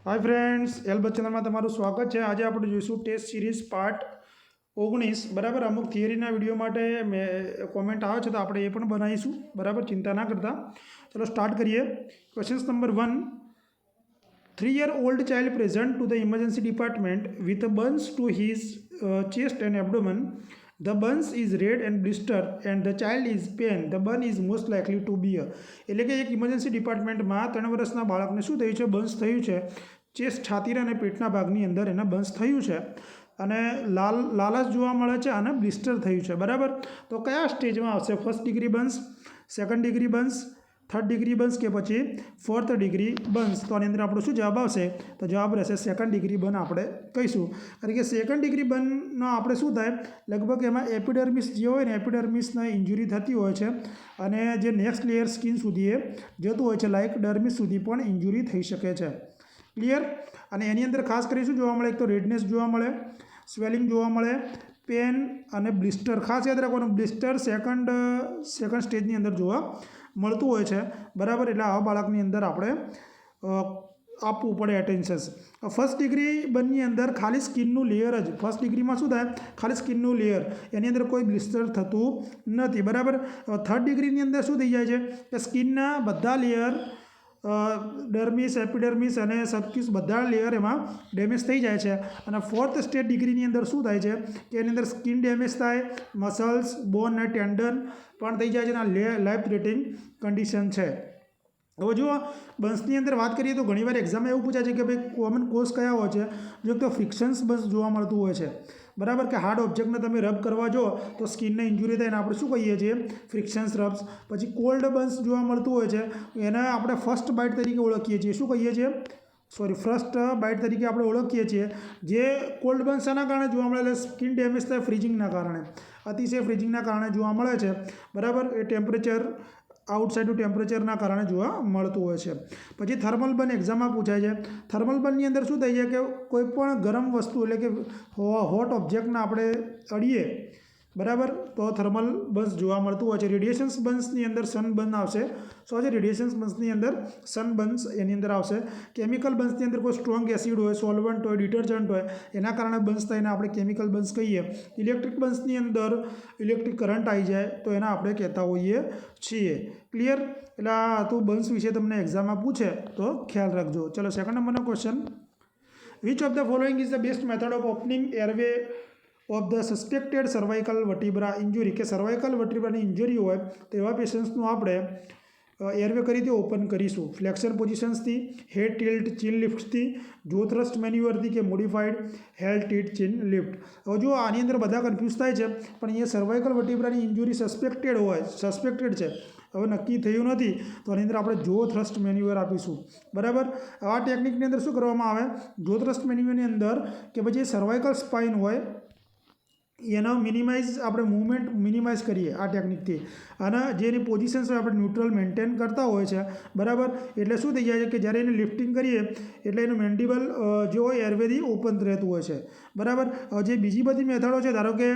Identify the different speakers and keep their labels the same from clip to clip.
Speaker 1: Hi friends एलबत channel में तमारुं स्वागत है। आज आप जोईशुं टेस्ट सीरीज पार्ट 19 बराबर। अमुक थियरीना विडियो माटे कॉमेंट आवे छे तो आपणे ए पण बनावीशुं बराबर, चिंता ना करता। चलो स्टार्ट करिए। Question number 1, 3-year-old child present to the emergency department with a burns to his chest and abdomen. The burns is red and blister and the child is pain. The burn is most likely to be એટલે કે એક emergency ડિપાર્ટમેન્ટમાં 3 વર્ષના બાળકને શું થયું છે? Burns થયું છે। ચેસ્ટ, છાતીના અને પેટના ભાગની અંદર એના બર્ન્સ થયું છે અને લાલાશ જોવા મળે છે અને બ્લિસ્ટર થયું છે બરાબર। તો કયા સ્ટેજમાં આવશે? First degree burns, second degree burns, third degree Burns के पछी फोर्थ डिग्री बर्न्स। तो आनी अंदर आपणो शुं जवाब आवशे? तो जवाब रहेशे सेकंड डिग्री बर्न आपणे कहीशुं। कारण के सेकंड डिग्री बर्ननो आपणे शुं थाय, लगभग एमां एपिडर्मिस जे होय ने एपिडर्मिसने इंजुरी थती होय छे अने जे नेक्स्ट लेयर स्किन सुधी जतुं होय छे, लाइक डर्मिस सुधी पण इंजुरी थई शके छे। क्लियर? अने एनी अंदर खास करीने शुं जोवा मळे? एक तो रेडनेस जोवा मळे, स्वेलिंग जोवा मळे, पेन अने ब्लिस्टर। खास याद राखवानुं, ब्लिस्टर सेकंड स्टेजनी अंदर जोवा મળતું હોય છે બરાબર। એટલે આવા બાળકની અંદર આપણે આપવું પડે એટેન્શન। ફર્સ્ટ ડિગ્રી બર્નની અંદર ખાલી સ્કિનનું લેયર જ, ફર્સ્ટ ડિગ્રીમાં શું થાય? ખાલી સ્કિનનું લેયર, એની અંદર કોઈ બ્લિસ્ટર થતું નથી બરાબર। થર્ડ ડિગ્રીની અંદર શું થઈ જાય છે કે સ્કિનના બધા લેયર, ડર્મિસ, એપિડર્મિસ અને સબક્યુસ બધા લેયર એમાં ડેમેજ થઈ જાય છે। અને ફોર્થ સ્ટેજ ડિગ્રીની અંદર શું થાય છે કે એની અંદર સ્કિન ડેમેજ થાય, મસલ્સ, બોન અને ટેન્ડન પણ થઈ જાય છે અને લાઈફ થ્રેટનિંગ કન્ડિશન છે। હવે જુઓ, બર્ન્સની અંદર વાત કરીએ તો ઘણીવાર એક્ઝામમાં એવું પૂછાય છે કે ભાઈ કોમન કોઝ કયા હોય છે? જો તો ફ્રિક્શન્સ બર્ન્સ જોવા મળતું હોય છે બરાબર, કે હાર્ડ ઓબ્જેક્ટને તમે રબ કરવા જો તો સ્કિનને ઇન્જુરી થાય, એને આપણે શું કહીએ છીએ? Frictions rubs. પછી કોલ્ડ બર્ન્સ જોવા મળતું હોય છે, એને આપણે ફર્સ્ટ બાઇટ તરીકે ઓળખીએ છીએ। શું કહીએ છીએ? ફર્સ્ટ બાઇટ તરીકે આપણે ઓળખીએ છીએ। જે કોલ્ડ બર્ન્સ શાના કારણે જોવા મળે? સ્કિન ડેમેજ થાય ફ્રીઝિંગના કારણે, અતિશય ફ્રીઝિંગના કારણે જોવા મળે છે બરાબર। એ ટેમ્પરેચર, આઉટસાઇડનું ટેમ્પરેચરના કારણે જોવા મળતું હોય છે। પછી થર્મલ બર્ન એક્ઝામમાં પૂછાય છે। થર્મલ બર્નની અંદર શું થઈ જાય કે કોઈ પણ ગરમ વસ્તુ એટલે કે હોટ ઓબ્જેક્ટને આપણે અડીએ બરાબર, તો થર્મલ બર્ન્સ જોવા મળતું હોય છે। રેડિયેશન્સ બર્ન્સની અંદર સન બર્ન આવશે। શું છે? રેડિયેશન્સ બર્ન્સની અંદર સન બર્ન્સ એની અંદર આવશે। કેમિકલ બર્ન્સની અંદર કોઈ સ્ટ્રોંગ એસિડ હોય, સોલ્વન્ટ હોય, ડિટર્જન્ટ હોય, એના કારણે બર્ન્સ થાય, એને આપણે કેમિકલ બર્ન્સ કહીએ। ઇલેક્ટ્રિક બર્ન્સની અંદર ઇલેક્ટ્રિક કરંટ આવી જાય તો એના આપણે કહેતા હોઈએ છીએ। ક્લિયર? એટલે આ હતું બર્ન્સ વિશે, તમને એક્ઝામમાં પૂછે તો ખ્યાલ રાખજો। ચલો સેકન્ડ નંબરનો question, which of the following is the best method of opening airway of the suspected cervical vertebra injury? કે સર્વાઇકલ વર્ટિબ્રાની ઇન્જરી હોય તેવા પેશન્ટ્સનું આપણે એરવે કઈ રીતે ઓપન કરીશું? ફ્લેક્શન પોઝિશન્સથી, હેડ ટિલ્ટ ચીન લિફ્ટથી, જો થ્રસ્ટ મેન્યુઅરથી કે મોડિફાઈડ હેડ ટિલ્ટ ચીન લિફ્ટ? હવે જો આની અંદર બધા કન્ફ્યુઝ થાય છે, પણ અહીંયા સર્વાઇકલ વર્ટિબ્રાની ઇન્જુરી સસ્પેક્ટેડ હોય, સસ્પેક્ટેડ છે, હવે નક્કી થયું નથી, તો આની અંદર આપણે જો થ્રસ્ટ મેન્યુઅર આપીશું બરાબર। આ ટેકનિકની અંદર શું કરવામાં આવે? જો થ્રસ્ટ મેન્યુઅરની અંદર કે પછી સર્વાઇકલ સ્પાઇન હોય એનો મિનિમાઇઝ, આપણે મૂવમેન્ટ મિનિમાઇઝ કરીએ આ ટેકનિકથી, અને જેની પોઝિશન્સ હોય આપણે ન્યુટ્રલ મેન્ટેન કરતા હોય છે બરાબર। એટલે શું થઈ જાય છે કે જ્યારે એને લિફ્ટિંગ કરીએ એટલે એનું મેન્ડિબલ જે હોય એરવેથી ઓપન રહેતું હોય છે બરાબર। જે બીજી બધી મેથડો છે, ધારો કે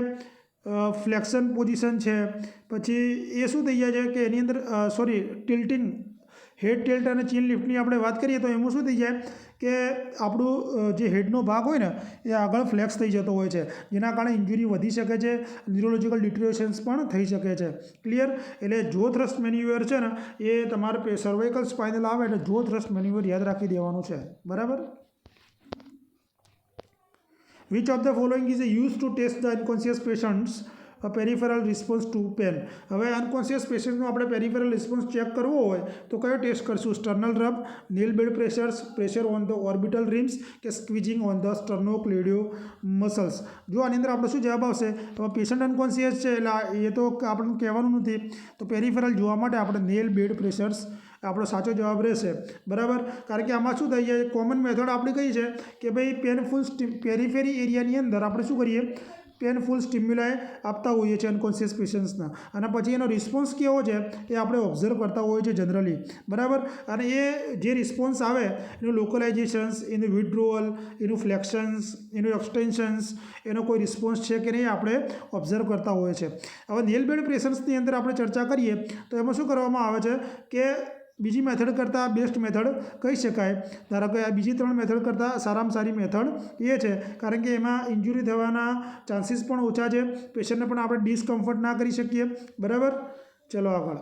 Speaker 1: ફ્લેક્શન પોઝિશન છે, પછી એ શું થઈ જાય છે કે એની અંદર ટિલ્ટિંગ, હેડ ટિલ્ટ અને ચીન લિફ્ટની આપણે વાત કરીએ તો એમાં શું થઈ જાય કે આપણું જે હેડનો ભાગ હોય ને એ આગળ ફ્લેક્સ થઈ જતો હોય છે, જેના કારણે ઇન્જુરી વધી શકે છે, ન્યુરોલોજિકલ ડિટ્રિયોશન્સ પણ થઈ શકે છે। ક્લિયર? એટલે જો થ્રસ્ટ મેન્યુઅર છે ને એ તમારે સર્વાઇકલ સ્પાઇનલ આવે એટલે જો થ્રસ્ટ મેન્યુઅર યાદ રાખી દેવાનું છે બરાબર। Which of the following is use to test the unconscious patients peripheral response to pain? હવે અનકોન્શિયસ પેશન્ટનો આપણે પેરિફેરલ રિસ્પોન્સ ચેક કરવો હોય તો કયો ટેસ્ટ કરશું? Sternal rub, nail bed pressures, pressure on the orbital rims કે squeezing on the sternocleido muscles? જો આની અંદર આપણે શું જવાબ આવશે? હવે પેશન્ટ અનકોન્શિયસ છે એટલે એ તો આપણને કહેવાનું નથી, તો પેરિફેરલ જોવા માટે આપણે નેલ બેડ પ્રેશર્સ આપણો સાચો જવાબ રહેશે બરાબર। કારણ કે આમાં શું થઈ જાય, કોમન મેથડ આપણી કઈ છે કે ભાઈ પેનફુલ પેરિફેરી એરિયાની અંદર આપણે શું કરીએ? પેનફુલ સ્ટિમ્યુલાય આપતા હોઈએ છીએ અનકોન્શિયસ પેશન્ટ્સના, અને પછી એનો રિસ્પોન્સ કેવો છે એ આપણે ઓબ્ઝર્વ કરતા હોઈએ છીએ જનરલી બરાબર। અને એ જે રિસ્પોન્સ આવે એનું લોકલાઇઝેશન્સ, એનું વિથડ્રોઅલ, એનું ફ્લેક્શન્સ, એનું એક્સટેન્શન્સ, એનો કોઈ રિસ્પોન્સ છે કે નહીં આપણે ઓબ્ઝર્વ કરતા હોઈએ છીએ। હવે નેલ બેડ પ્રેશર્સની અંદર આપણે ચર્ચા કરીએ તો એમાં શું કરવામાં આવે છે કે બીજી મેથડ કરતાં બેસ્ટ મેથડ કહી શકાય. ધારો કે આ બીજી 3 મેથડ કરતાં સારામાં સારી મેથડ એ છે, કારણ કે એમાં ઇન્જુરી થવાના ચાન્સીસ પણ ઓછા છે, પેશન્ટને પણ આપણે ડિસ્કમ્ફર્ટ ના કરી શકીએ. બરાબર. ચલો આગળ.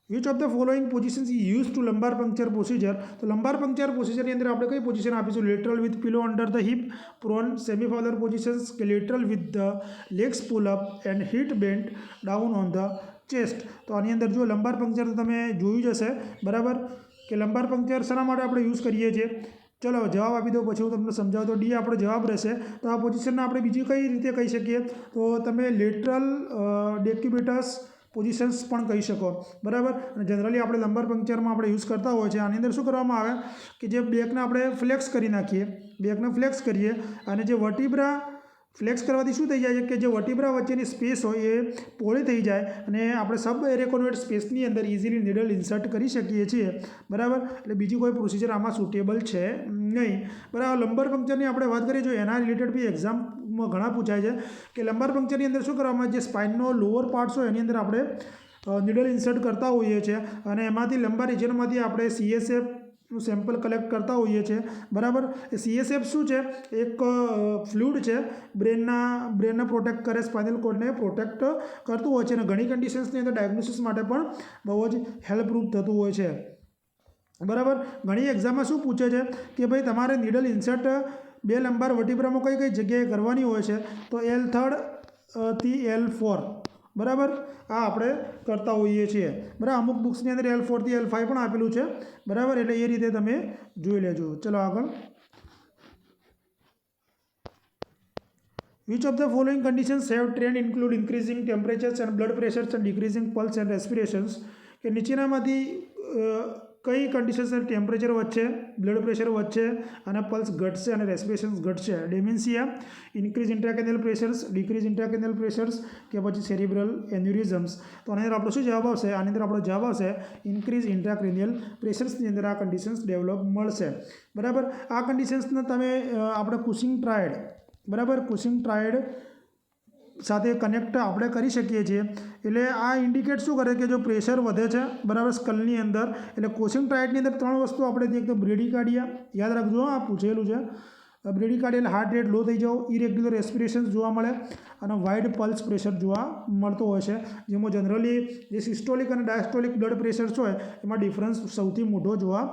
Speaker 1: Which of the following positions is use to lumbar puncture procedure. તો લંબાર પંક્ચર પ્રોસિજરની અંદર આપણે કઈ પોઝિશન આપીશું? Lateral with pillow under the hip, prone, semi Fowler positions, કે lateral with the legs pull up and head bent down on the chest. તો આની અંદર જો લંબાર પંક્ચર તો તમે જોયું જ હશે. બરાબર, કે લંબાર પંક્ચર શાના માટે આપણે યુઝ કરીએ છીએ? ચલો જવાબ આપી દો, પછી હું તમને સમજાવું. તો ડી આપણો જવાબ રહેશે. તો આ પોઝિશનને આપણે બીજી કઈ રીતે કહી શકીએ? તો તમે લેટરલ ડેક્યુબિટસ પોઝિશન્સ પણ કહી શકો. બરાબર. અને જનરલી આપણે લંબાર પંક્ચરમાં આપણે યુઝ કરતા હોય છે. આની અંદર શું કરવામાં આવે કે જે બેકને આપણે ફ્લેક્સ કરી નાખીએ, બેકને ફ્લેક્સ કરીએ, અને જે વર્ટિબ્રા ફ્લેક્સ કરવાથી શું થઈ જાય છે કે જે વર્ટિબ્રા વચ્ચેની સ્પેસ હોય એ પહોળી થઈ જાય અને આપણે સબ એરેકોનોઇડ સ્પેસની અંદર ઇઝીલી નીડલ ઇન્સર્ટ કરી શકીએ છીએ. બરાબર. એટલે બીજી કોઈ પ્રોસિજર આમાં સુટેબલ છે નહીં. બરાબર. લંબાર પંક્ચરની આપણે વાત કરીએ, જો એના રિલેટેડ બી એક્ઝામમાં ઘણા પૂછાય છે કે લંબાર પંક્ચરની અંદર શું કરવામાં આવે, જે સ્પાઇનનો લોઅર પાર્ટ્સ હોય એની અંદર આપણે નીડલ ઇન્સર્ટ કરતા હોઈએ છીએ અને એમાંથી લંબાર રિજનમાંથી આપણે CSF નું સેમ્પલ કલેક્ટ કરતા હોઈએ છીએ. બરાબર. એ CSF શું છે? એક ફ્લુઇડ છે, બ્રેનને પ્રોટેક્ટ કરે, સ્પાઇનલ કોર્ડને પ્રોટેક્ટ કરતું હોય છે અને ઘણી કન્ડિશન્સની અંદર ડાયગ્નોસિસ માટે પણ બહુ જ હેલ્પરૂપ થતું હોય છે. બરાબર. ઘણી એક્ઝામમાં શું પૂછે છે કે ભાઈ તમારે નીડલ ઇન્સર્ટ 2 લંબાર વર્ટિબ્રામાં કઈ કઈ જગ્યાએ કરવાની હોય છે? તો L3 થી L4. બરાબર. આ આપણે કરતા હોઈએ છીએ. બરાબર. અમુક બુક્સની અંદર L4 થી L5 પણ આપેલું છે. બરાબર. એટલે એ રીતે તમે જોઈ લેજો. ચલો આગળ. Which of the following conditions have trend include increasing temperatures and blood pressures and decreasing pulse and respirations. કે નીચેનામાંથી કઈ કન્ડિશન્સ ટેમ્પરેચર વધશે, બ્લડ પ્રેશર વધશે અને પલ્સ ઘટશે અને રેસ્પિરેશન્સ ઘટશે? Dementia, increase intracranial pressures, decrease intracranial pressures, કે પછી સેરિબ્રલ એન્યુરિઝમ્સ. તો આની અંદર આપણો શું જવાબ આવશે? આની અંદર આપણો જવાબ આવશે ઇન્ક્રીઝ ઇન્ટ્રાક્રેનિયલ પ્રેશર્સની અંદર આ કન્ડિશન્સ ડેવલપ મળશે. બરાબર. આ કન્ડિશન્સને તમે આપણે કુશિંગ ટ્રાયડ, બરાબર, કુશિંગ ટ્રાયડ સાથે કનેક્ટ આપણે કરી શકીએ છીએ. એટલે આ ઇન્ડિકેટ શું કરે કે જો પ્રેશર વધે છે, બરાબર, સ્કલની અંદર, એટલે કુશિંગ ટ્રાયડની અંદર 3 વસ્તુ આપણે એક તો બ્રેડિકાર્ડિયા, યાદ રાખજો, આ પૂછેલું છે. બ્રેડિકાર્ડિયા એટલે હાર્ટ રેટ લો થઈ જાવ, ઇરેગ્યુલર રેસ્પિરેશન જોવા મળે અને વાઇડ પલ્સ પ્રેશર જોવા મળતો હોય છે. જેમાં જનરલી જે સિસ્ટોલિક અને ડાયસ્ટોલિક બ્લડ પ્રેશર્સ હોય એમાં ડિફરન્સ સૌથી મોટો જોવા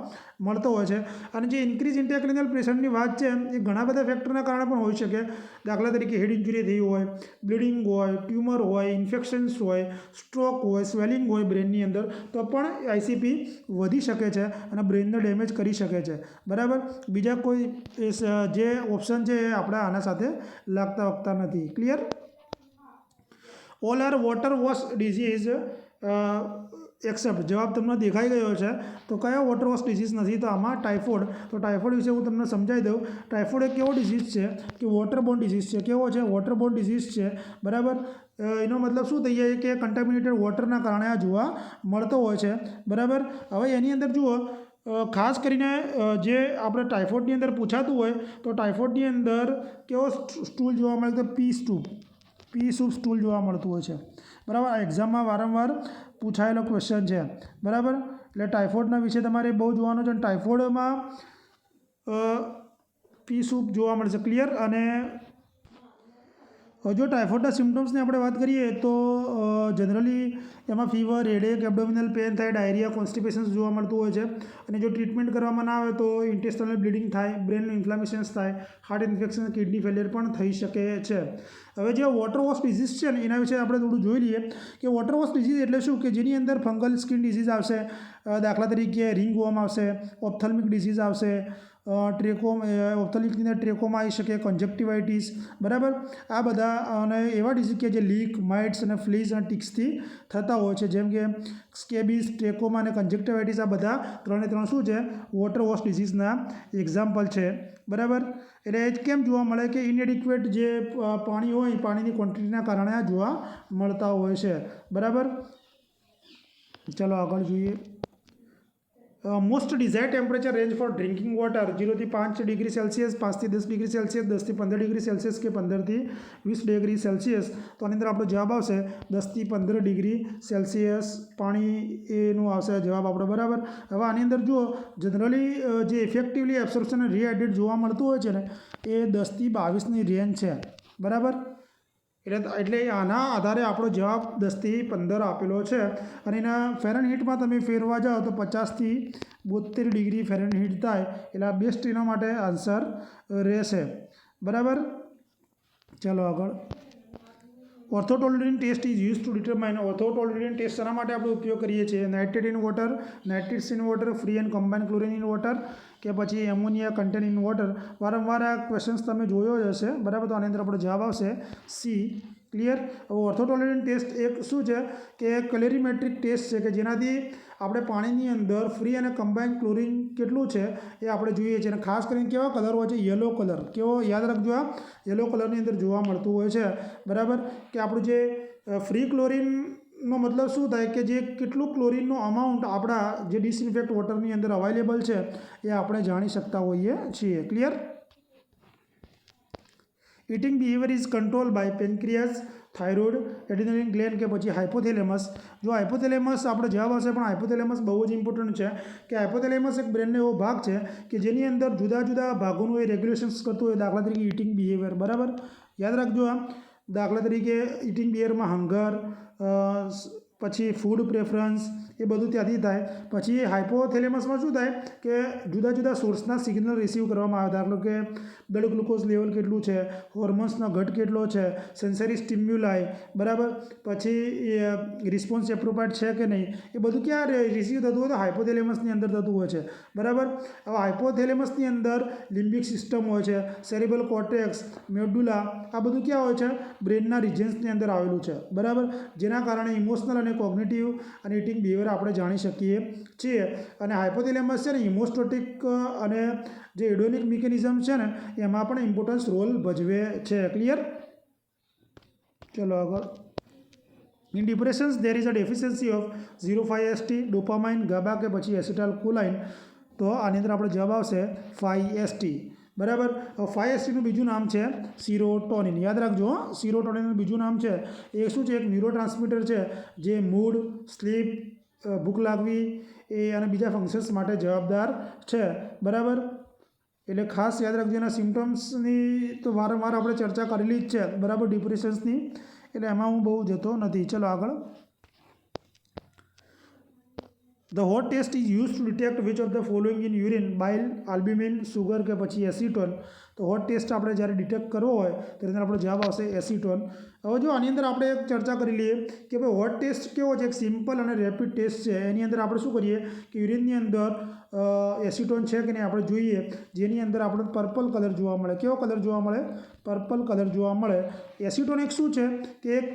Speaker 1: મળતો હોય છે. અને જે ઇન્ક્રીઝ ઇન્ટ્રાક્રેનિયલ પ્રેશરની વાત છે એ ઘણા બધા ફેક્ટરના કારણે પણ હોઈ શકે. દાખલા તરીકે હેડ ઇન્જરી થઈ હોય, બ્લીડિંગ હોય, ટ્યુમર હોય, ઇન્ફેક્શન્સ હોય, સ્ટ્રોક હોય, સ્વેલિંગ હોય બ્રેનની અંદર, તો પણ ICP વધી શકે છે અને બ્રેનને ડેમેજ કરી શકે છે. બરાબર. બીજા કોઈ જે ઓપ્શન છે એ આપણે આના સાથે લાગતા વખતા નથી. Clear? All are water wash disease accept. જવાબ તમને દેખાઈ ગયો છે. તો કયો વોટર વોશ ડિઝીઝ નથી? તો આમાં ટાઇફોઇડ. તો ટાઇફોઇડ વિશે હું તમને સમજાવી દઉં. ટાઇફોઇડ એક એવો ડિઝીઝ છે કે વોટરબોર્ન ડિઝીઝ છે. કેવો છે? વોટરબોર્ન ડિઝીઝ છે. બરાબર. એનો મતલબ શું થઈ જાય કે કન્ટામિનેટેડ વોટરના કારણે આ જોવા મળતો હોય છે. બરાબર. હવે એની અંદર જુઓ, ખાસ કરીને જે આપણે ટાઇફોઇડની અંદર પૂછાતું હોય તો ટાઇફોઇડની અંદર કેવો સ્ટૂલ જોવા મળે? તો પી સૂપ સ્ટૂલ જોવા મળતું હોય છે. બરાબર. આ એક્ઝામમાં વારંવાર પૂછાયેલો ક્વેશ્ચન છે. બરાબર. એટલે ટાઇફોઇડના વિશે તમારે બહુ જોવાનું છે. અને ટાઇફોઇડમાં પી સૂપ જોવા મળશે. ક્લિયર? અને જો ટાઇફોઇડના સિમ્ટમ્સની આપણે વાત કરીએ તો જનરલી એમાં ફીવર, હેડેક, એબ્ડોમિનલ પેન થાય, ડાયરિયા, કોન્સ્ટિપેશન્સ જોવા મળતું હોય છે. અને જો ટ્રીટમેન્ટ કરવામાં ના આવે તો ઇન્ટેસ્ટાઇનલ બ્લીડિંગ થાય, બ્રેન ઇન્ફ્લામેશન્સ થાય, હાર્ટ ઇન્ફેક્શન, કિડની ફેલિયર પણ થઈ શકે છે. હવે જે વોટર વોશ ડિઝીઝ છે ને એના વિશે આપણે થોડું જોઈ લઈએ કે વોટર વોશ ડિઝીઝ એટલે શું? કે જેની અંદર ફંગલ સ્કિન ડિઝીઝ આવશે. દાખલા તરીકે રિંગવોર્મ આવશે, ઓપ્થલ્મિક ડિઝીઝ આવશે, ઓપ્થલ્મિકની અંદર ટ્રેકોમા આવી શકે, કોન્જક્ટિવાઇટિસ. બરાબર. આ બધા અને એવા ડિઝીઝ કે જે લીક, માઇટ્સ અને ફ્લીઝ અને ટિક્સથી થતા હોય છે, જેમ કે સ્કેબિસ, ટ્રેકોમા અને કોન્જક્ટિવાઇટિસ. આ બધા 3 શું છે? વોટર વોશ ડિઝીઝના એક્ઝામ્પલ છે. બરાબર. એટલે એ જ કેમ જોવા મળે કે ઇનએડિક્વેટ જે પાણી હોય, પાણીની ક્વોન્ટિટીના કારણે આ જોવા મળતા હોય છે. બરાબર. ચલો આગળ જોઈએ. Most desire temperature range for drinking water 0 થી 5 ડિગ્રી સેલ્સિયસ, 5 થી 10 ડિગ્રી સેલ્સિયસ, 10 થી 15 ડિગ્રી સેલ્સિયસ કે 15 થી 20 ડિગ્રી સેલ્સિયસ. તો આની અંદર આપણો જવાબ આવશે 10 થી 15 ડિગ્રી સેલ્સિયસ. પાણી એનું આવશે જવાબ આપણો, બરાબર. હવે આની અંદર જુઓ, જનરલી જે ઇફેક્ટિવલી એબ્સોર્પ્શન અને રીહાઇડ્રેટ જોવા મળતું હોય છે ને, એ 10 થી 22ની રેન્જ છે, બરાબર. એટલે આના આધારે આપણો જવાબ 10 થી 15 આપેલો છે. અને એના ફેરનહીટમાં તમે ફેરવા જાઓ તો 50 થી 72 ડિગ્રી ફેરનહીટ થાય. એટલે આ બેસ્ટ એના માટે આન્સર રહેશે, બરાબર. ચાલો આગળ. Orthotolerant test is use to determine. Orthotolerant test શેના માટે આપણે ઉપયોગ કરીએ છીએ? Nitrate in water, nitrates in water, free and combined chlorine in water, કે પછી એમોનિયા કન્ટેન ઇન વોટર. વારંવાર આ ક્વેશ્ચન્સ તમે જોયો જ હશે, બરાબર. તો આની અંદર આપણો જવાબ આવશે સી. ક્લિયર. હવે ઓર્થોટોલરન્ટ ટેસ્ટ એક શું છે કે કેલરીમેટ્રિક ટેસ્ટ છે, કે જેનાથી આપણે પાણીની અંદર ફ્રી અને કમ્બાઇન્ડ ક્લોરિન કેટલું છે એ આપણે જોઈએ છીએ. અને ખાસ કરીને કેવા કલર હોય છે? Yellow colour. કેવો? યાદ રાખજો, આ યલો કલરની અંદર જોવા મળતું હોય છે, બરાબર. કે આપણું જે ફ્રી ક્લોરિનનો મતલબ શું થાય કે જે કેટલું ક્લોરિનનો અમાઉન્ટ આપણા જે ડિસઇન્ફેક્ટ વોટરની અંદર અવેલેબલ છે એ આપણે જાણી શકતા હોઈએ છીએ. Clear. Eating behaviour is control by pancreas, thyroid, adrenal gland કે પછી હાઇપોથેલેમસ. જો હાઇપોથેલેમસ આપણે જવાબ આવશે, પણ હાઇપોથેલેમસ બહુ જ ઇમ્પોર્ટન્ટ છે. કે હાઇપોથેલેમસ એક બ્રેનનો એવો ભાગ છે કે જેની અંદર જુદા જુદા ભાગોનું એ રેગ્યુલેશન્સ કરતું હોય. દાખલા તરીકે ઇટિંગ બિહેવિયર, બરાબર. યાદ રાખજો આ. દાખલા તરીકે ઇટિંગ બિહેવિયરમાં હંગર, પછી ફૂડ પ્રેફરન્સ, એ બધું ત્યાંથી થાય. પછી હાઇપોથેલેમસમાં શું થાય કે જુદા જુદા સોર્સના સિગ્નલ રિસીવ કરવામાં આવે. દાખલો કે બ્લડ ગ્લુકોઝ લેવલ કેટલું છે, હોર્મોન્સનો ઘટ કેટલો છે, સેન્સરી સ્ટિમ્યુલાય, બરાબર. પછી રિસ્પોન્સ એપ્રોપ્રિએટ છે કે નહીં, એ બધું ક્યાં રિસીવ થતું હોય? તો હાઇપોથેલેમસની અંદર થતું હોય છે, બરાબર. હવે હાઇપોથેલેમસની અંદર લિમ્બિક સિસ્ટમ હોય છે, સેરેબ્રલ કોર્ટેક્સ, મેડુલા, આ બધું ક્યાં હોય છે? બ્રેનના રિજન્સની અંદર આવેલું છે, બરાબર. જેના કારણે ઇમોશનલ અને કોગ્નિટિવ અને ઇટિંગ બિહેવિયર આપણે જાણી શકીએ છીએ. અને હાઇપોથેલેમસ છે ને ઇમોસ્ટેટિક અને જે હેડોનિક મિકેનિઝમ છે ને એમાં પણ ઇમ્પોર્ટન્સ રોલ ભજવે છે. ક્લિયર. ચલો આગળ. In depressions there is a deficiency of 0,5-HT, dopamine, GABA કે પછી એસિટાઇલ કોલાઇન. તો આની અંદર આપણે જવાબ આવશે 5-HT, બરાબર. 5-HTનું બીજું નામ છે સિરોટોનિન. યાદ રાખજો, સિરોટોનિનનું બીજું નામ છે. એ શું છે? એક ન્યુરોટ્રાન્સમીટર છે જે મૂડ, સ્લીપ, ભૂખ લાગવી એ અને બીજા ફંક્શન્સ માટે જવાબદાર છે, બરાબર. એટલે ખાસ યાદ રાખજો. એના સિમ્ટમ્સની તો વારંવાર આપણે ચર્ચા કરેલી જ છે, બરાબર, ડિપ્રેશન્સની. એટલે એમાં હું બહુ જતો નથી. ચલો આગળ. The hot test is use to detect which of the following in urine, bile, albumin, sugar કે પછી એસિટોન. તો હોટ ટેસ્ટ આપણે જ્યારે ડિટેક્ટ કરવો હોય તો એની અંદર આપણો જવાબ આવશે એસિટોન. હવે જો આની અંદર આપણે એક ચર્ચા કરી લઈએ કે ભાઈ હોટ ટેસ્ટ કેવો છે? એક સિમ્પલ અને રેપિડ ટેસ્ટ છે. એની અંદર આપણે શું કરીએ કે યુરિનની અંદર એસિટોન છે કે નહીં આપણે જોઈએ, જેની અંદર આપણને પર્પલ કલર જોવા મળે. કેવો કલર જોવા મળે? પર્પલ કલર જોવા મળે. એસિટોન એક શું છે કે એક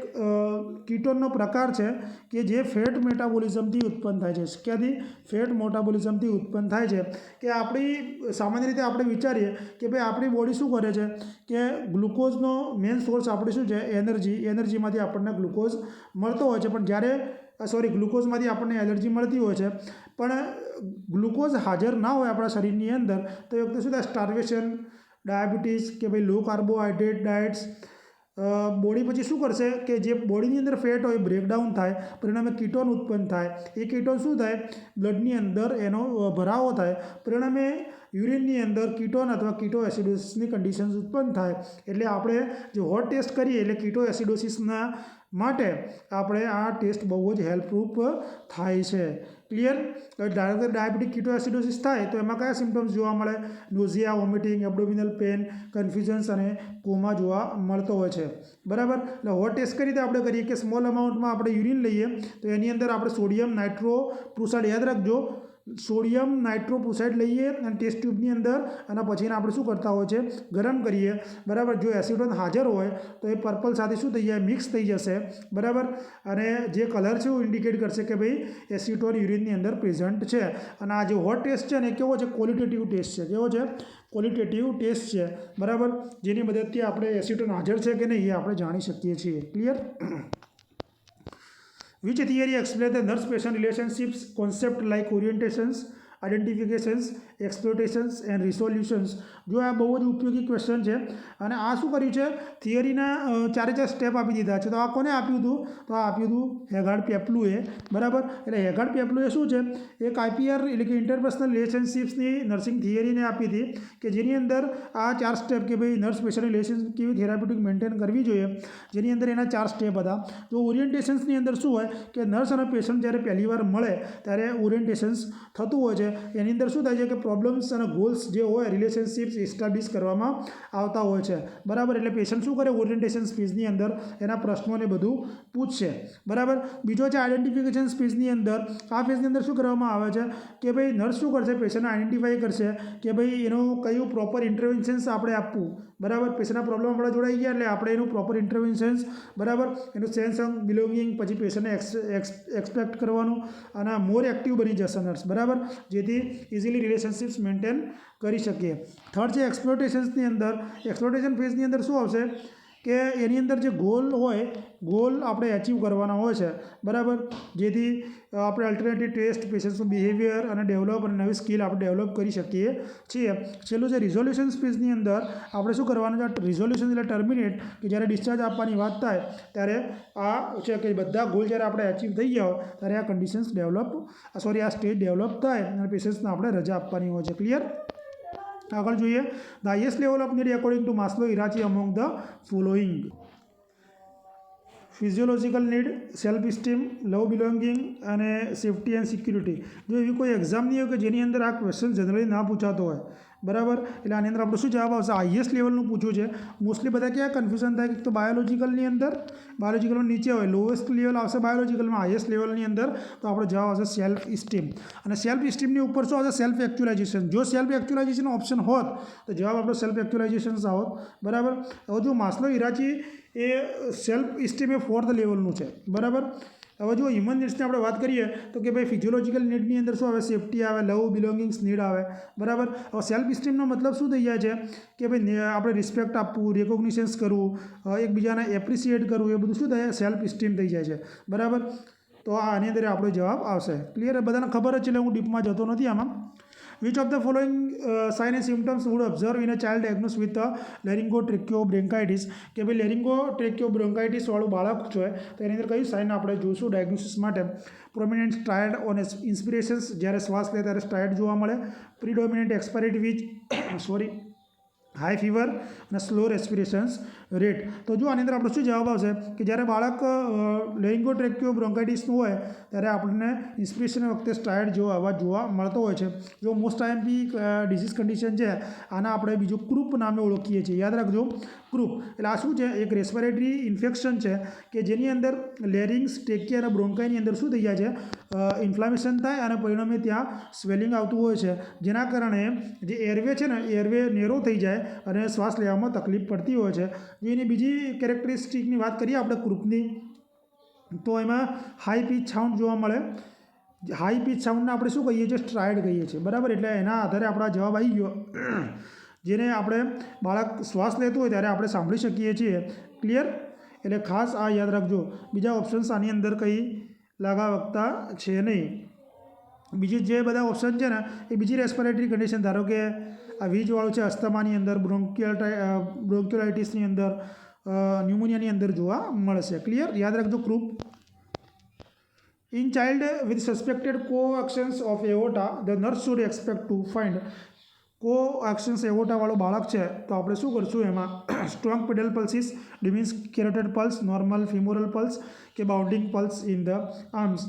Speaker 1: કીટોનનો પ્રકાર છે કે જે ફેટ મેટાબોલિઝમથી ઉત્પન્ન થાય છે. ક્યાંથી? ફેટ મેટાબોલિઝમથી ઉત્પન્ન થાય છે. કે આપણી સામાન્ય રીતે આપણે વિચારીએ કે ભાઈ આપણી બોડી શું કરે છે કે ગ્લુકોઝનો મેઇન સોર્સ આપણે શું છે? એનર્જી. એનર્જીમાંથી આપણને ગ્લુકોઝ મળતો હોય છે. પણ જ્યારે ગ્લુકોઝમાંથી આપણને એનર્જી મળતી હોય છે, પણ ગ્લુકોઝ હાજર ના હોય આપણા શરીરની અંદર, તો એ વખતે શું થાય? સ્ટાર્વેશન, ડાયાબિટીસ કે ભાઈ લો કાર્બોહાઈડ્રેટ ડાયટ્સ. બોડી પછી શું કરશે કે જે બોડીની અંદર ફેટ હોય બ્રેકડાઉન થાય, પરિણામે કીટોન ઉત્પન્ન થાય. એ કીટોન શું થાય? બ્લડની અંદર એનો ભરાવો થાય, પરિણામે યુરિનની અંદર કીટોન અથવા કીટો એસિડોસિસની કન્ડિશન્સ ઉત્પન્ન થાય. એટલે આપણે જે હોટ ટેસ્ટ કરીએ એટલે કીટો એસિડોસિસના માટે આપણે આ ટેસ્ટ બહુ જ હેલ્પરૂપ થાય છે. ક્લિયર. ડાયાબિટીક કીટો એસિડોસિસ થાય તો એમાં કયા સિમ્ટમ્સ જોવા મળે? નોઝિયા, વોમિટિંગ, એબ્ડોમિનલ પેન, કન્ફ્યુઝન્સ અને કોમા જોવા મળતો હોય છે, બરાબર. એટલે હોટ ટેસ્ટ કઈ રીતે આપણે કરીએ કે સ્મોલ અમાઉન્ટમાં આપણે યુરિન લઈએ તો એની અંદર આપણે સોડિયમ નાઇટ્રોપ્રુસાઇડ, યાદ રાખજો, સોડિયમ નાઇટ્રોપ્રુસાઇડ લઈએ અને ટેસ્ટ ટ્યુબની અંદર, અને પછીને આપણે શું કરતા હોય છે? ગરમ કરીએ, બરાબર. જો એસિટોન હાજર હોય તો એ પર્પલ સાથે શું થઈ જાય? મિક્સ થઈ જશે, બરાબર. અને જે કલર છે એ ઇન્ડિકેટ કરશે કે ભાઈ એસિટોન યુરિનની અંદર પ્રેઝન્ટ છે. અને આ જે હોટ ટેસ્ટ છે ને એ કેવો છે? ક્વોલિટેટિવ ટેસ્ટ છે. કેવો છે? ક્વોલિટેટિવ ટેસ્ટ છે, બરાબર. જેની મદદથી આપણે એસિટોન હાજર છે કે નહીં એ આપણે જાણી શકીએ છીએ. Clear. Which theory explains the nurse-patient relationships concept like orientations, identifications, exploitations and resolutions. જો આ બહુ જ ઉપયોગી ક્વેશ્ચન છે. અને આ શું કર્યું છે, થિયરીના 4 સ્ટેપ આપી દીધા છે. તો આ કોને આપ્યું હતું? તો આ આપ્યું હતું હેગાર્ડ પેપ્લુએ. બરાબર. એટલે હેગાર્ડ પેપ્લુએ શું છે, એક IPR એટલે કે ઇન્ટરપર્સનલ રિલેશનશિપ્સની નર્સિંગ થિયરીને આપી હતી, કે જેની અંદર આ 4 સ્ટેપ કે ભાઈ નર્સ પેશન્ટ રિલેશનશિપ કેવી થેરાપ્યુટિક મેન્ટેન કરવી જોઈએ, જેની અંદર એના 4 સ્ટેપ હતા. તો ઓરિએન્ટેશન્સની અંદર શું હોય કે નર્સ અને પેશન્ટ જ્યારે પહેલી વાર મળે ત્યારે ઓરિએન્ટેશન્સ થતું હોય છે. એની અંદર શું થાય છે કે પ્રોબ્લેમ્સ અને ગોલ્સ જે હોય રિલેશનશિપ્સ એસ્ટાબ્લિશ કરવામાં આવતા હોય છે. બરાબર. એટલે પેશન્ટ શું કરે, ઓરિએન્ટેશન સ્પીચની અંદર એના પ્રશ્નોને બધું પૂછશે. બરાબર. બીજો છે આઇડેન્ટિફિકેશન સ્પીચની અંદર. આ ફેઝની અંદર શું કરવામાં આવે છે કે ભાઈ નર્સ શું કરશે, પેશન્ટને આઇડેન્ટિફાઈ કરશે કે ભાઈ એનું કયું પ્રોપર ઇન્ટરવેન્શન્સ આપણે આપવું. બરાબર. પેશન્ટના પ્રોબ્લેમ આપણે જોડાઈ ગયા એટલે આપણે એનું પ્રોપર ઇન્ટરવેન્શન્સ, બરાબર, એનું સેન્સ ઓફ બિલોંગિંગ, પછી પેશન્ટને એક્સપેક્ટ કરવાનું અને મોર એક્ટિવ બની જશે નર્સ. બરાબર. જેથી ઇઝીલી રિલેશનશિપ્સ મેન્ટેન કરી શકીએ. થર્ડ છે એક્સપ્લોટેશન્સની અંદર. એક્સપ્લોટેશન ફેઝની અંદર શું આવશે કે એની અંદર જે ગોલ હોય, ગોલ આપણે અચીવ કરવાના હોય છે. બરાબર. જેથી આપણે અલ્ટરનેટિવ ટેસ્ટ, પેશન્ટનું બિહેવિયર અને ડેવલપ અને નવી સ્કિલ આપણે ડેવલપ કરી શકીએ છીએ. છેલ્લું છે રિઝોલ્યુશન સ્પેસની અંદર આપણે શું કરવાનું છે, રિઝોલ્યુશન એટલે ટર્મિનેટ, કે જ્યારે ડિસ્ચાર્જ આપવાની વાત થાય ત્યારે આ છે કે બધા ગોલ જ્યારે આપણે અચીવ થઈ ગયા હોય ત્યારે આ કન્ડિશન્સ આ સ્ટેજ ડેવલપ થાય અને પેશન્ટ્સને આપણે રજા આપવાની હોય છે. ક્લિયર. આગળ જોઈએ. The highest level of need according to Maslow hierarchy among the following: physiological need, self esteem, love belonging અને સેફ્ટી એન્ડ સિક્યુરિટી. જો એવી કોઈ એક્ઝામ નહીં હોય કે જેની અંદર આ ક્વેશ્ચન જનરલી ના પૂછાતો હોય. બરાબર. એટલે આની અંદર આપણો શું જવાબ આવશે, હાઈએસ્ટ લેવલનું પૂછ્યું છે. મોસ્ટલી બધા ક્યાં કન્ફ્યુઝન થાય કે તો બાયોલોજિકલની અંદર, બાયોલોજિકલમાં નીચે હોય, લોએસ્ટ લેવલ આવશે બાયોલોજિકલમાં, હાઈએસ્ટ લેવલની અંદર તો આપણો જવાબ આવશે સેલ્ફ ઇસ્ટીમ. અને સેલ્ફ ઇસ્ટીમની ઉપર શું આવશે, સેલ્ફ એક્ચ્યુલાઇઝેશન. જો સેલ્ફ એક્ચ્યુલાઇઝેશન ઓપ્શન હોત તો જવાબ આપણો સેલ્ફ એક્ચ્યુલાઇઝેશન આવત. બરાબર. હવે જો માસ્લો હિરાચી એ સેલ્ફ ઇસ્ટીમ એ 4th લેવલનું છે. બરાબર. હવે જો હ્યુમન નીડ્સની આપણે વાત કરીએ તો કે ભાઈ ફિઝિયોલોજિકલ નીડની અંદર શું આવે, સેફ્ટી આવે, લવ બિલોંગિંગ્સ નીડ આવે. બરાબર. હવે સેલ્ફ ઇસ્ટીમનો મતલબ શું થઈ જાય છે કે ભાઈ આપણે રિસ્પેક્ટ આપવું, રેકોગ્નિશન્સ કરવું, એકબીજાને એપ્રિસિએટ કરવું, એ બધું શું થાય, સેલ્ફ ઇસ્ટીમ થઈ જાય છે. બરાબર. તો આની અંદર આપણો જવાબ આવશે. ક્લિયર. બધાને ખબર જ છે એટલે હું ડીપમાં જતો નથી આમાં. Which of the following sign and symptoms would observe in a child diagnosed with laryngobronchitis? કે ભાઈ laryngobronchitis વાળું બાળક છે તો એની અંદર કયું સાઇન આપણે જોઈશું ડાયગ્નોસિસ માટે? પ્રોમિનન્ટ સ્ટ્રાઇડ ઓન ઇન્સ્પિરેશન્સ, જ્યારે શ્વાસ લે ત્યારે સ્ટ્રાઇડ જોવા મળે. પ્રિડોમિનન્ટ એક્સપાયરેટ વિચ હાઈ ફીવર અને સ્લો રેસ્પિરેશન્સ રેટ. તો જો આની અંદર આપણો શું જવાબ આવશે કે જ્યારે બાળક લેરિંગોબ્રોન્કાઇટિસનું હોય ત્યારે આપણને ઇન્સ્પિરેશન વખતે સ્ટ્રાઇડ જેવો અવાજ જોવા મળતો હોય છે. જો મોસ્ટ આઈએમપી ડિઝીઝ કન્ડિશન છે આના આપણે બીજું ક્રૂપ નામે ઓળખીએ છીએ. યાદ રાખજો, ક્રૂપ એટલે આ શું છે, એક રેસ્પિરેટરી ઇન્ફેક્શન છે કે જેની અંદર લેરિંગ્સ, ટ્રેકી અને બ્રોન્કાઈની અંદર શું થઈ જાય છે, ઇન્ફ્લામેશન થાય અને પરિણામે ત્યાં સ્વેલિંગ આવતું હોય છે, જેના કારણે જે એરવે છે ને એરવે નેરો થઈ જાય અને શ્વાસ લેવામાં તકલીફ પડતી હોય છે. જો એની બીજી કેરેક્ટરિસ્ટિકની વાત કરીએ આપણે ક્રૂપની, તો એમાં હાઈ પીચ સાઉન્ડ જોવા મળે. હાઈ પીચ સાઉન્ડને આપણે શું કહીએ છીએ, સ્ટ્રાઇડ કહીએ છીએ. બરાબર. એટલે એના આધારે આપણા જવાબ આવી ગયો, જેને આપણે બાળક શ્વાસ લેતું હોય ત્યારે આપણે સાંભળી શકીએ છીએ. ક્લિયર. એટલે ખાસ આ યાદ રાખજો. બીજા ઓપ્શન્સ આની અંદર કંઈ લાગા છે નહીં. બીજી જે બધા ઓપ્શન છે ને એ બીજી રેસ્પિરેટરી કન્ડિશન, ધારો કે આ વીજવાળું છે અસ્થમાની અંદર, બ્રોન્ક્યુલાઇટિસની અંદર, ન્યુમોનિયાની અંદર જોવા મળશે. ક્લિયર. યાદ રાખજો croup. In child with suspected coarctations of aorta the nurse should expect to find. Coarctations એઓર્ટાવાળું બાળક છે તો આપણે શું કરશું એમાં, strong pedal pulses, diminished carotid pulse, normal femoral pulse કે bounding pulse in the arms.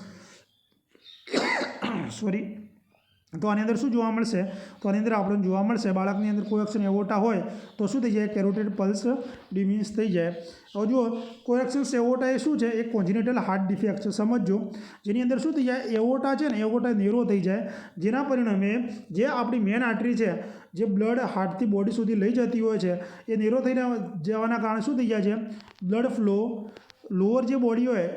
Speaker 1: તો આની અંદર શું જોવા મળશે, તો આની અંદર આપણને જોવા મળશે બાળકની અંદર કોએક્શન એવોટા હોય તો શું થઈ જાય, કેરોટેડ પલ્સ ડિમિન્સ થઈ જાય. હવે જુઓ, કોએક્શન એવોટા એ શું છે, એક કોન્જિનેટલ હાર્ટ ડિફેક્ટ છે. સમજો, જેની અંદર શું થઈ જાય, એવોટા છે ને એવોટા નેરો થઈ જાય, જેના પરિણામે જે આપણી મેન આર્ટરી છે જે બ્લડ હાર્ટથી બોડી સુધી લઈ જતી હોય છે એ નેરો થઈને જવાના કારણે શું થઈ જાય છે, બ્લડ ફ્લો લોઅર જે બોડી હોય,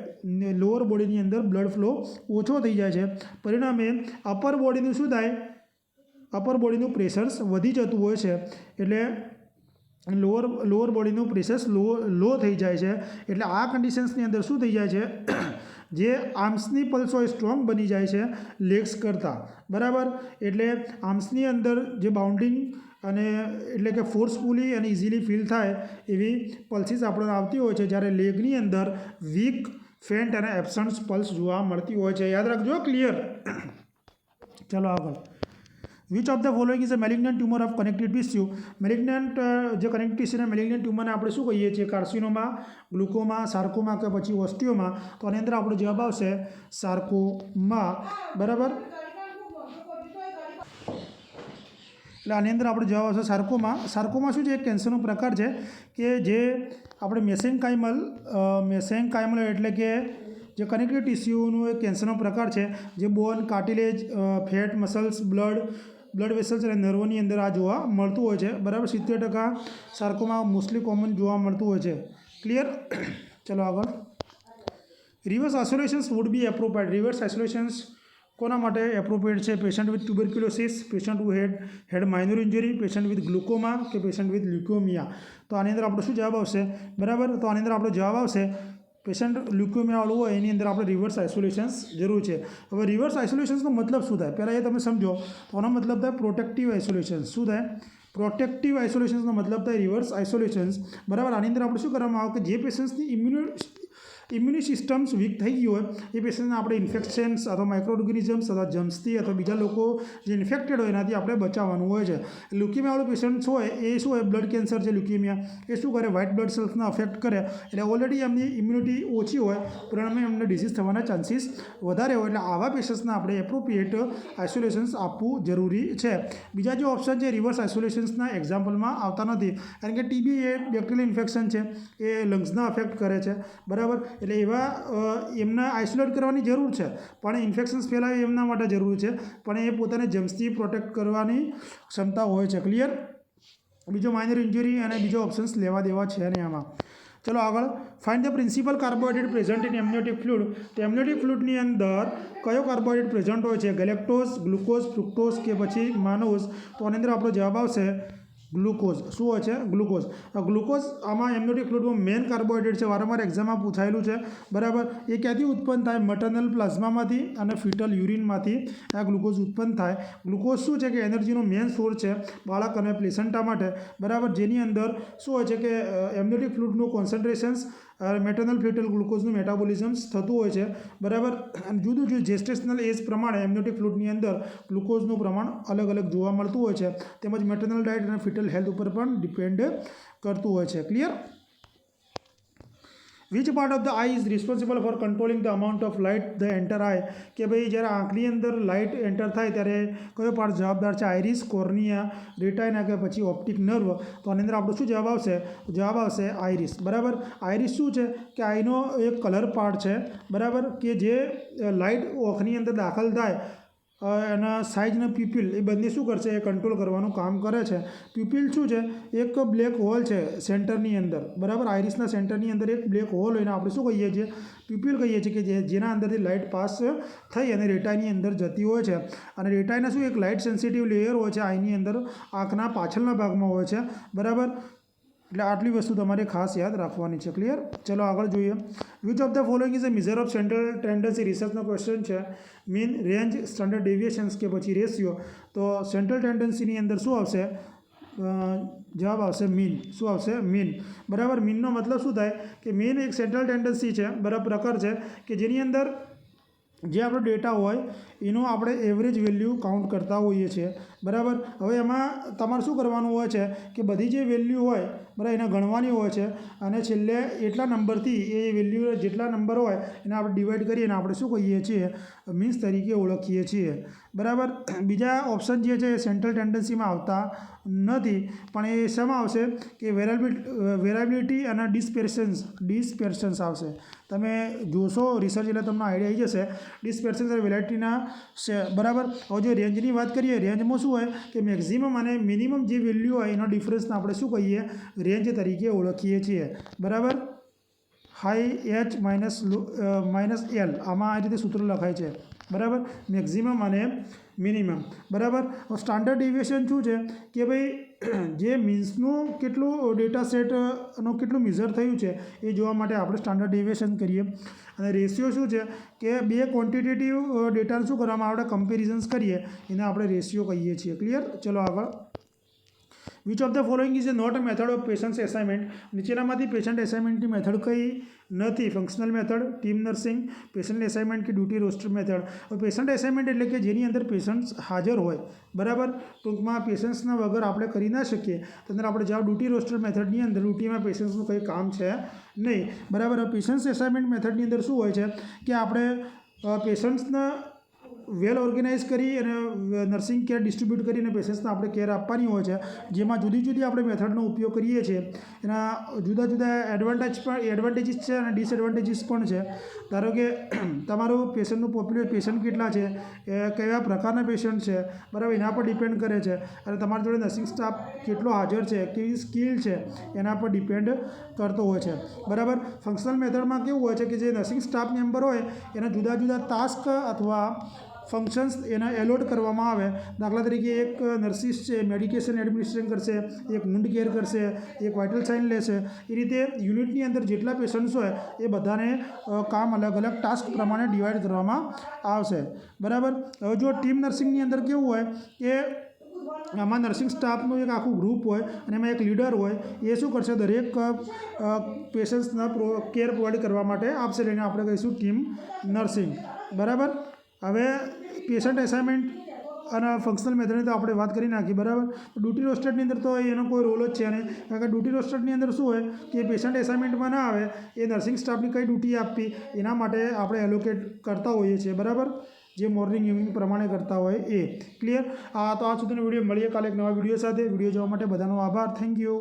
Speaker 1: લોઅર બોડીની અંદર બ્લડ ફ્લો ઓછો થઈ જાય છે. પરિણામે અપર બોડીનું શું થાય, અપર બોડીનું પ્રેશર્સ વધી જતું હોય છે. એટલે લોઅર બોડીનું પ્રેશર્સ લો થઈ જાય છે. એટલે આ કન્ડિશન્સની અંદર શું થઈ જાય છે, જે આર્મ્સની પલ્સ હોય સ્ટ્રોંગ બની જાય છે લેગ્સ કરતાં, બરાબર. એટલે આર્મ્સની અંદર જે બાઉન્ડિંગ અને એટલે કે ફોર્સફુલી અને ઇઝીલી ફીલ થાય એવી પલ્સીસ આપણને આવતી હોય છે, જ્યારે લેગની અંદર વીક, ફેન્ટ અને એબસન્ટ પલ્સ જોવા મળતી હોય છે. યાદ રાખજો. ક્લિયર. ચલો આગળ. Which of the following is a malignant tumour of connective tissue. Malignant જે કનેક્ટિવ ટિશ્યુના મેલિગ્નન્ટ ટ્યુમરને આપણે શું કહીએ છીએ? કાર્સિનોમા, ગ્લુકોમા, સાર્કોમા કે પછી ઓસ્ટિયોમા. તો આની અંદર આપણો જવાબ આવશે સાર્કોમા, બરાબર. એટલે આની અંદર આપણો જવાબ આવશે સાર્કોમા. સાર્કોમા શું છે? એક કેન્સરનો પ્રકાર છે કે જે આપણે મેસેન્કાઇમલ એટલે કે જે કનેક્ટિવ ટિશ્યુનું એક કેન્સરનો પ્રકાર છે, જે bone, cartilage, fat, muscles, blood vessels અને નર્વની અંદર આ જોવા મળતું હોય છે, બરાબર. 70% સાર્કોમા મોસ્ટલી કોમન જોવા મળતું હોય છે. ક્લિયર. ચલો આગળ. Reverse isolations would be appropriate. Reverse isolations કોના માટે એપ્રોપ્રિએટ છે? Patient with tuberculosis, patient who had minor injury, patient with glaucoma કે પેશન્ટ વિથ લ્યુકોમિયા. તો આની અંદર આપણો શું જવાબ આવશે? બરાબર. તો આની અંદર આપણો જવાબ આવશે પેશન્ટ લ્યુકોમિયાવાળું હોય એની અંદર આપણે રિવર્સ આઇસોલેશન્સ જરૂર છે. હવે રિવર્સ આઇસોલેશન્સનો મતલબ શું થાય? પહેલાં એ તમે સમજો. તો આનો મતલબ થાય પ્રોટેક્ટિવ આઇસોલેશન્સ. શું થાય? પ્રોટેક્ટિવ આઇસોલેશન્સનો મતલબ થાય રિવર્સ આઇસોલેશન્સ, બરાબર. આની અંદર આપણે શું કરવામાં આવે કે જે પેશન્ટ્સની ઇમ્યુનિટી સિસ્ટમ્સ વીક થઈ ગઈ હોય એ પેશન્ટને આપણે ઇન્ફેક્શન્સ અથવા માઇક્રો ઓર્ગેનિઝમ્સ અથવા જમ્સથી અથવા બીજા લોકો જે ઇન્ફેક્ટેડ હોય એનાથી આપણે બચાવવાનું હોય છે. લ્યુકેમિયાવાળું પેશન્ટ્સ હોય એ શું હોય? બ્લડ કેન્સર છે લ્યુકેમિયા, એ શું કરે? વ્હાઇટ બ્લડ સેલ્સને અફેક્ટ કરે. એટલે ઓલરેડી એમની ઇમ્યુનિટી ઓછી હોય, પરિણામે એમને ડિસીઝ થવાના ચાન્સીસ વધારે હોય. એટલે આવા પેશન્ટ્સને આપણે એપ્રોપ્રિએટ આઇસોલેશન્સ આપવું જરૂરી છે. બીજા જે ઓપ્શન છે રિવર્સ આઇસોલેશન્સના એક્ઝામ્પલમાં આવતા નથી, કારણ કે ટીબી એ બેક્ટેરિયલ ઇન્ફેક્શન છે, એ લંગ્સને અફેક્ટ કરે છે, બરાબર. એટલે એવા એમને આઇસોલેટ કરવાની જરૂર છે, પણ ઇન્ફેક્શન્સ ફેલાય એમના માટે જરૂર છે, પણ એ પોતાને જમ્સથી પ્રોટેક્ટ કરવાની ક્ષમતા હોય છે. ક્લિયર. બીજો માઇનર ઇન્જરી અને બીજો ઓપ્શન્સ લેવા દેવા છે ને આમાં. ચલો આગળ. Find the principal carbohydrate present in amniotic fluid. તો એમનિયોટિક ફ્લુઇડની અંદર કયો કાર્બોહાઈડ્રેટ પ્રેઝન્ટ હોય છે? ગેલેક્ટોઝ, ગ્લુકોઝ, ફ્રુક્ટોઝ કે પછી માનોઝ. તો આની અંદર આપણો જવાબ આવશે ગ્લુકોઝ. શું હોય છે? ગ્લુકોઝ. ગ્લુકોઝ આમાં એમનિયોટિક ફ્લુઇડમાં મેઇન કાર્બોહાઈડ્રેટ છે, વારંવાર એક્ઝામમાં પૂછાયેલું છે, બરાબર. એ ક્યાંથી ઉત્પન્ન થાય? મટર્નલ પ્લાઝમામાંથી અને ફિટલ યુરિનમાંથી આ ગ્લુકોઝ ઉત્પન્ન થાય. ગ્લુકોઝ શું છે કે એનર્જીનો મેઇન સોર્સ છે બાળક અને પ્લેસેન્ટા માટે, બરાબર. જેની અંદર શું હોય છે કે એમનિયોટિક ફ્લુઇડનું કોન્સન્ટ્રેશન્સ મેટર્નલ ફિટલ ગ્લુકોઝનું મેટાબોલિઝમ્સ થતું હોય છે, બરાબર. અને જુદું જુદું જેસ્ટેશનલ એજ પ્રમાણે એમનિયોટિક ફ્લુઇડની અંદર ગ્લુકોઝનું પ્રમાણ અલગ અલગ જોવા મળતું હોય છે, તેમજ મેટર્નલ ડાયટ અને ફિટલ હેલ્થ ઉપર પણ ડિપેન્ડ કરતું હોય છે. Clear. Which part of the eye is responsible for controlling the amount of light the enter eye. કે ભાઈ જ્યારે આંખની અંદર લાઇટ એન્ટર થાય ત્યારે કયો પાર્ટ જવાબદાર છે? આઇરિસ, કોર્નિયા, રેટાઇના કે પછી ઓપ્ટિક નર્વ. તો આની અંદર આપણો શું જવાબ આવશે? જવાબ આવશે આઇરિસ, બરાબર. આઇરિસ શું છે કે આઈનો એક કલર પાર્ટ છે, બરાબર, કે જે લાઇટ આંખની અંદર દાખલ થાય એના સાઇઝ અને પ્યુપિલ એ બંને શું કરશે? એ કંટ્રોલ કરવાનું કામ કરે છે. પ્યુપિલ શું છે? એક બ્લેક હોલ છે સેન્ટરની અંદર, બરાબર. આઇરિસના સેન્ટરની અંદર એક બ્લેક હોલ હોય ને આપણે શું કહીએ છીએ? પ્યુપિલ કહીએ છીએ, કે જેના અંદરથી લાઇટ પાસ થઈ અને રેટાઈની અંદર જતી હોય છે. અને રેટાઈના શું એક લાઇટ સેન્સિટિવ લેયર હોય છે આઈની અંદર, આંખના પાછળના ભાગમાં હોય છે, બરાબર. એટલે આટલી વસ્તુ તમારે ખાસ યાદ રાખવાની છે. ક્લિયર. ચલો આગળ જોઈએ. Which of the following is a measure of central tendency. રિસર્ચનો ક્વેશ્ચન છે. મીન, રેન્જ, સ્ટાન્ડર્ડ ડેવિએશન્સ કે પછી રેશિયો. તો સેન્ટ્રલ ટેન્ડન્સીની અંદર શું આવશે? જવાબ આવશે મીન. શું આવશે? મીન, બરાબર. મીનનો મતલબ શું થાય કે મીન એક સેન્ટ્રલ ટેન્ડન્સી છે, બરાબર, પ્રકાર છે કે જેની અંદર જે આપણો ડેટા હોય એનો આપણે એવરેજ વેલ્યુ કાઉન્ટ કરતા હોઈએ છીએ, બરાબર. હવે એમાં તમારે શું કરવાનું હોય છે કે બધી જે વેલ્યુ હોય, બરાબર, એને ગણવાની હોય છે અને છેલ્લે એટલા નંબરથી એ વેલ્યુ જેટલા નંબર હોય એને આપણે ડિવાઈડ કરીએ અને આપણે શું કહીએ છીએ? મીન્સ તરીકે ઓળખીએ છીએ, બરાબર. બીજા ઓપ્શન જે છે એ સેન્ટ્રલ ટેન્ડન્સીમાં આવતા નથી, પણ એ શેમાં આવશે કે વેરાબિલિટી અને ડિસ્પેર્સન્સ આવશે. તમે જોશો રિસર્ચ એટલે તમને આઈડિયા આવી જશે ડિસ્પેર્સન્સ અને વેરાબિલિટીના, બરાબર. હવે જો રેન્જની વાત કરીએ, રેન્જમાં શું હોય કે મેક્ઝિમમ અને મિનિમમ જે વેલ્યુ હોય એનો ડિફરન્સને આપણે શું કહીએ? રેન્જ તરીકે ઓળખીએ છીએ, બરાબર. હાઈ એચ માઇનસ એલ આમાં આ રીતે સૂત્ર લખાય છે, બરાબર. મેક્ઝિમમ અને મિનિમમ, બરાબર. સ્ટાન્ડર્ડ ડેવિએશન શું છે કે ભાઈ જે મીન્સનું કેટલું ડેટા સેટનું કેટલું મેઝર થયું છે એ જોવા માટે આપણે સ્ટાન્ડર્ડ ડેવિએશન કરીએ. અને રેશિયો શું છે કે બે ક્વોન્ટિટેટિવ ડેટાને શું કરવામાં આપણે કમ્પેરિઝન્સ કરીએ એને આપણે રેશિયો કહીએ છીએ. ક્લિયર? ચલો આગળ. Which of the following is not a method of patient assignment? નીચેનામાંથી પેશન્ટ એસાઇનમેન્ટની મેથડ કઈ નથી? Functional method, team nursing, patient assignment કે duty roster method. Patient assignment એટલે કે જેની અંદર પેશન્ટ્સ હાજર હોય, બરાબર. ટૂંકમાં પેશન્ટ્સના વગર આપણે કરી ના શકીએ તો અંદર આપણે જાઓ ડ્યુટી રોસ્ટર મેથડની અંદર ડ્યુટીમાં પેશન્ટ્સનું કંઈ કામ છે નહીં, બરાબર. પેશન્ટ એસાઇનમેન્ટ મેથડની અંદર શું હોય છે કે આપણે પેશન્ટ્સના વેલ ઓર્ગેનાઇઝ કરી અને નર્સિંગ કેર ડિસ્ટ્રીબ્યુટ કરીને પેશન્ટ્સને આપણે કેર આપવાની હોય છે, જેમાં જુદી જુદી આપણે મેથડનો ઉપયોગ કરીએ છીએ. એના જુદા જુદા એડવાન્ટેજીસ છે અને ડિસએડવાન્ટેજીસ પણ છે. ધારો કે તમારું પેશન્ટનું પેશન્ટ કેટલા છે, એ કયા પ્રકારના પેશન્ટ છે, બરાબર, એના પર ડિપેન્ડ કરે છે. અને તમારી જોડે નર્સિંગ સ્ટાફ કેટલો હાજર છે, કેવી સ્કિલ છે, એના પર ડિપેન્ડ કરતો હોય છે, બરાબર. ફંક્શનલ મેથડમાં કેવું હોય છે કે જે નર્સિંગ સ્ટાફ મેમ્બર હોય એના જુદા જુદા ટાસ્ક અથવા ફંક્શન્સ એને એલોટ કરવામાં આવે. દાખલા તરીકે એક નર્સિસ છે મેડિકેશન એડમિનિસ્ટ્રેશન કરશે, એક વુન્ડ કેર કરશે, એક વાઇટલ સાઇન લેશે. એ રીતે યુનિટની અંદર જેટલા પેશન્ટ્સ હોય એ બધાને કામ અલગ અલગ ટાસ્ક પ્રમાણે ડિવાઈડ કરવામાં આવશે, બરાબર. હવે જો ટીમ નર્સિંગની અંદર કેવું હોય કે આમાં નર્સિંગ સ્ટાફનું એક આખું ગ્રુપ હોય અને એમાં એક લીડર હોય. એ શું કરશે, દરેક પેશન્ટ્સના કેર પ્રોવાઈડ કરવા માટે આપશે. એને આપણે કહીશું ટીમ નર્સિંગ, બરાબર. હવે પેશન્ટ એસાઇનમેન્ટ અને ફંક્શનલ મેથડની તો આપણે વાત કરી નાખી, બરાબર. ડ્યુટી રોસ્ટરની અંદર તો એનો કોઈ રોલ જ છે નહીં, કારણ કે ડ્યુટી રોસ્ટરની અંદર શું હોય કે પેશન્ટ એસાઇનમેન્ટમાં ના આવે એ નર્સિંગ સ્ટાફની કઈ ડ્યુટી આપવી એના માટે આપણે એલોકેટ કરતા હોઈએ છીએ, બરાબર. જે મોર્નિંગ ઇવનિંગ પ્રમાણે કરતા હોય એ. ક્લિયર? તો આ સુધીનો વિડીયો. મળીએ કાલે એક નવા વિડીયો સાથે. વિડીયો જોવા માટે બધાનો આભાર. Thank you.